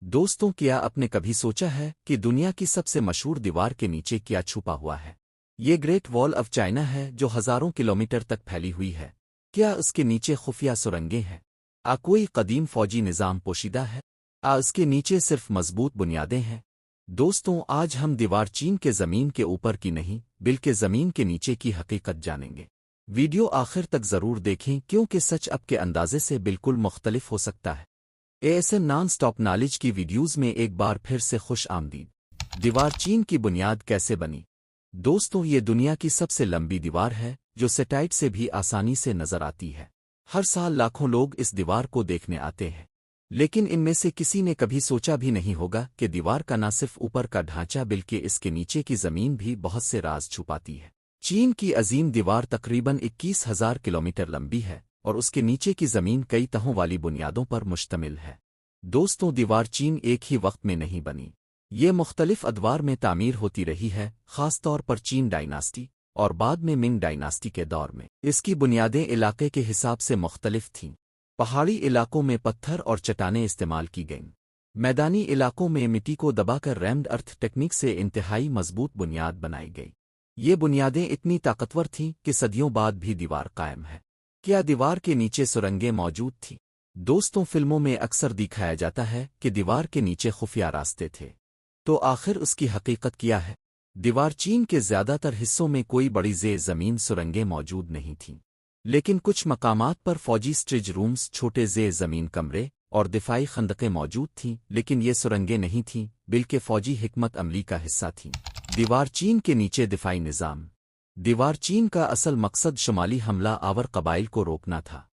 दोस्तों, क्या आपने कभी सोचा है कि दुनिया की सबसे मशहूर दीवार के नीचे क्या छुपा हुआ है? ये ग्रेट वॉल ऑफ चाइना है जो हजारों किलोमीटर तक फैली हुई है। क्या उसके नीचे खुफिया सुरंगें हैं? कोई कदीम फौजी निज़ाम पोशीदा है? उसके नीचे सिर्फ मजबूत बुनियादें हैं? दोस्तों, आज हम दीवार चीन के ज़मीन के ऊपर की नहीं बल्कि ज़मीन के नीचे की हकीकत जानेंगे। वीडियो आखिर तक ज़रूर देखें क्योंकि सच आपके अंदाजे से बिल्कुल मुख्तलिफ हो सकता है। एएसएम नॉन स्टॉप नॉलेज की वीडियोज़ में एक बार फिर से खुश आमदीद। दीवार चीन की बुनियाद कैसे बनी? दोस्तों, ये दुनिया की सबसे लंबी दीवार है जो सैटेलाइट से भी आसानी से नजर आती है। हर साल लाखों लोग इस दीवार को देखने आते हैं, लेकिन इनमें से किसी ने कभी सोचा भी नहीं होगा कि दीवार का न सिर्फ ऊपर का ढांचा बल्कि इसके नीचे की जमीन भी बहुत से राज छुपाती है। चीन की अजीम दीवार तकरीबन 21,000 किलोमीटर लंबी है और उसके नीचे की जमीन कई तहों वाली बुनियादों पर मुश्तमिल है। दोस्तों, दीवार चीन एक ही वक्त में नहीं बनी। ये मुख्तलिफ अदवार में तामीर होती रही है, खास तौर पर चीन डायनास्टी और बाद में मिंग डायनास्टी के दौर में। इसकी बुनियादें इलाके के हिसाब से मुख्तलिफ थीं। पहाड़ी इलाकों में पत्थर और चट्टानें इस्तेमाल की गईं। मैदानी इलाकों में मिट्टी को दबाकर रैम्ड अर्थ टेक्निक से इंतहाई मजबूत बुनियाद बनाई गई। ये बुनियादें इतनी ताकतवर थीं कि सदियों बाद भी दीवार कायम है। क्या दीवार के नीचे सुरंगें मौजूद थीं? दोस्तों, फिल्मों में अक्सर दिखाया जाता है कि दीवार के नीचे खुफिया रास्ते थे। तो आखिर उसकी हकीकत क्या है? दीवार चीन के ज्यादातर हिस्सों में कोई बड़ी ज़मीन सुरंगें मौजूद नहीं थीं, लेकिन कुछ मकामात पर फौजी स्ट्रेज रूम्स, छोटे ज़मीन कमरे और दिफाई खंदकें मौजूद थीं, लेकिन ये सुरंगें नहीं थीं बल्कि फौजी हिकमत अमली का हिस्सा थीं। दीवार चीन के नीचे दिफाई निज़ाम। दीवार चीन का असल मकसद शुमाली हमला आवर कबाइल को रोकना था।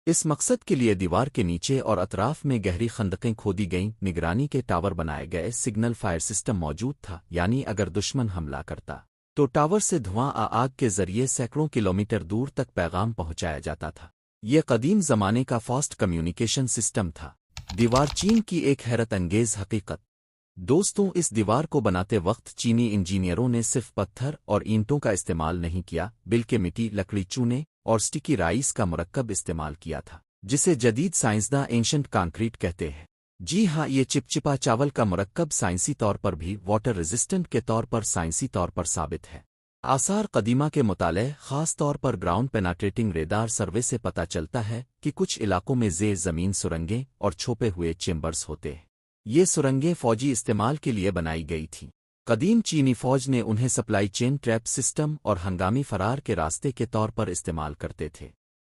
इस मकसद के लिए दीवार के नीचे और अतराफ में गहरी खंदकें खोदी गईं, निगरानी के टावर बनाए गए, सिग्नल फायर सिस्टम मौजूद था, यानी अगर दुश्मन हमला करता तो टावर से धुआं आग के जरिए सैकड़ों किलोमीटर दूर तक पैगाम पहुंचाया जाता था। ये कदीम जमाने का फास्ट कम्युनिकेशन सिस्टम था। दीवार चीन की एक हैरत अंगेज हकीकत। दोस्तों, इस दीवार को बनाते वक्त चीनी इंजीनियरों ने सिर्फ पत्थर और ईंटों का इस्तेमाल नहीं किया बल्कि मिट्टी, लकड़ी, चूने और स्टिकी राइस का मुरक्कब इस्तेमाल किया था, जिसे जदीद साइंसदां एंशंट कंक्रीट कहते हैं। जी हाँ, ये चिपचिपा चावल का मुरक्कब साइंसी तौर पर भी वाटर रेजिस्टेंट के तौर पर साइंसी तौर पर साबित है। आसार कदीमा के मुताले, खास तौर पर ग्राउंड पेनाट्रेटिंग रेडार सर्वे से पता चलता है कि कुछ इलाकों में ज़मीन सुरंगें और छुपे हुए चेम्बर्स होते हैं। ये सुरंगें फौजी इस्तेमाल के लिए बनाई गई थीं। कदीम चीनी फौज ने उन्हें सप्लाई चेन ट्रैप सिस्टम और हंगामी फरार के रास्ते के तौर पर इस्तेमाल करते थे।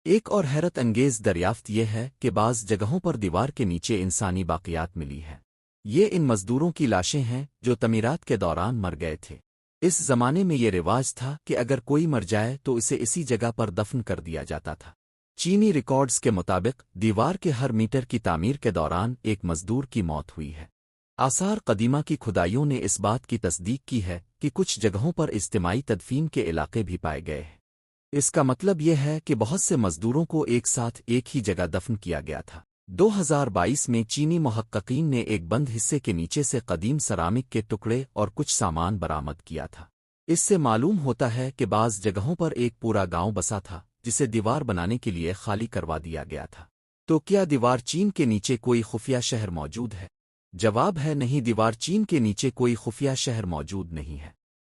एक और हैरत अंगेज दरियाफ्त यह है कि बाज़ जगहों पर दीवार के नीचे इंसानी बाक़ियात मिली हैं। ये इन मज़दूरों की लाशें हैं जो तमीरात के दौरान मर गए थे। इस ज़माने में ये रिवाज था कि अगर कोई मर जाए तो इसे इसी जगह पर दफन कर दिया जाता था। चीनी रिकॉर्ड्स के मुताबिक दीवार के हर मीटर की तामीर के दौरान एक मजदूर की मौत हुई है। आसार कदीमा की खुदाइयों ने इस बात की तस्दीक की है कि कुछ जगहों पर इज्तिमाई तदफीन के इलाके भी पाए गए हैं। इसका मतलब यह है कि बहुत से मजदूरों को एक साथ एक ही जगह दफन किया गया था। 2022 में चीनी मुहक्किकीन ने एक बंद हिस्से के नीचे से कदीम सरामिक के टुकड़े और कुछ सामान बरामद किया था। इससे मालूम होता है कि बाज़ जगहों पर एक पूरा गांव बसा था जिसे दीवार बनाने के लिए खाली करवा दिया गया था। तो क्या दीवार चीन के नीचे कोई खुफिया शहर मौजूद है? जवाब है नहीं, दीवार चीन के नीचे कोई खुफिया शहर मौजूद नहीं है,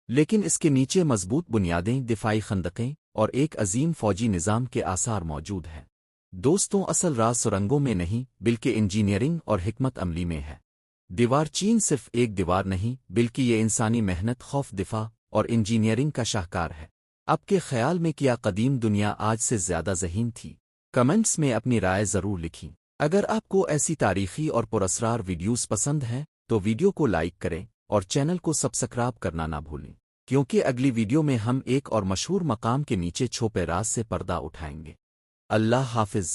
लेकिन इसके नीचे मजबूत बुनियादें, दिफाई खंदकें और एक अजीम फौजी निज़ाम के आसार मौजूद हैं। दोस्तों, असल राज सुरंगों में नहीं बल्कि इंजीनियरिंग और हिकमत अमली में है। दीवार चीन सिर्फ एक दीवार नहीं बल्कि ये इंसानी मेहनत, खौफ, दिफा और इंजीनियरिंग का शाहकार है। आपके ख्याल में क्या कदीम दुनिया आज से ज्यादा ज़हीन थी? कमेंट्स में अपनी राय ज़रूर लिखी। अगर आपको ऐसी तारीखी और पुरस्कार वीडियोस पसंद हैं तो वीडियो को लाइक करें और चैनल को सब्सक्राइब करना ना भूलें, क्योंकि अगली वीडियो में हम एक और मशहूर मकाम के नीचे छुपे राज से पर्दा उठाएंगे। अल्लाह हाफिज।